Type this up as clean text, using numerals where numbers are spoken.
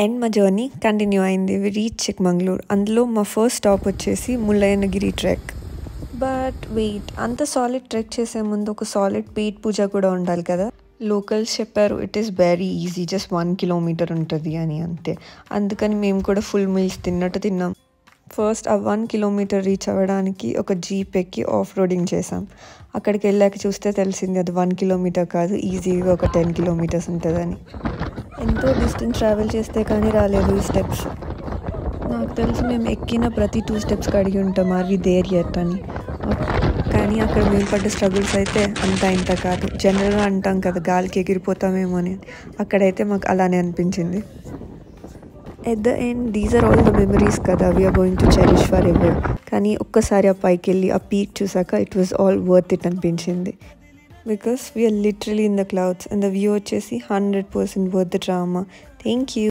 And మా journey continue అయింది. We reach Chikmagalur. అందులో మా ఫస్ట్ స్టాప్ వచ్చేసి ముల్లయ్యనగిరి ట్రెక్. బట్ వెయిట్, అంత సాలిడ్ ట్రెక్ చేసే ముందు ఒక సాలిడ్ పేట్ పూజ కూడా ఉండాలి కదా. లోకల్స్ చెప్పారు it is very easy, just 1 kilometre ఉంటుంది అని, అంతే. అందుకని మేము కూడా ఫుల్ మీల్స్ తిన్నట్టు తిన్నాం. ఫస్ట్ ఆ 1 కిలోమీటర్ రీచ్ అవ్వడానికి ఒక జీప్ ఎక్కి ఆఫ్ రోడింగ్ చేసాం. అక్కడికి వెళ్ళాక చూస్తే తెలిసింది అది 1 కిలోమీటర్ కాదు, ఈజీగా ఒక 10 కిలోమీటర్స్ ఉంటుందని. ఎంతో డిస్టెన్స్ ట్రావెల్ చేస్తే కానీ రాలేదు ఈ స్టెప్స్. నాకు తెలిసి మేము ఎక్కిన ప్రతి 2 స్టెప్స్కి అడిగి ఉంటాం ఆర్ వి దేర్ యెట్ అని. కానీ అక్కడ మేము పడ్డ స్ట్రగుల్స్ అయితే అంత ఇంత కాదు. జనరల్గా అంటాం కదా గాలికి ఎగిరిపోతామేమో అని, అక్కడైతే మాకు అలానే అనిపించింది. At the end these are all the memories కదా we're going to cherish forever. కానీ ఒక్కసారి ఆ పైకి వెళ్ళి ఆ పీక్ చూసాక it was all worth it అనిపించింది. Because we're literally in the clouds and the view వచ్చేసి 100% worth the drama. Thank you.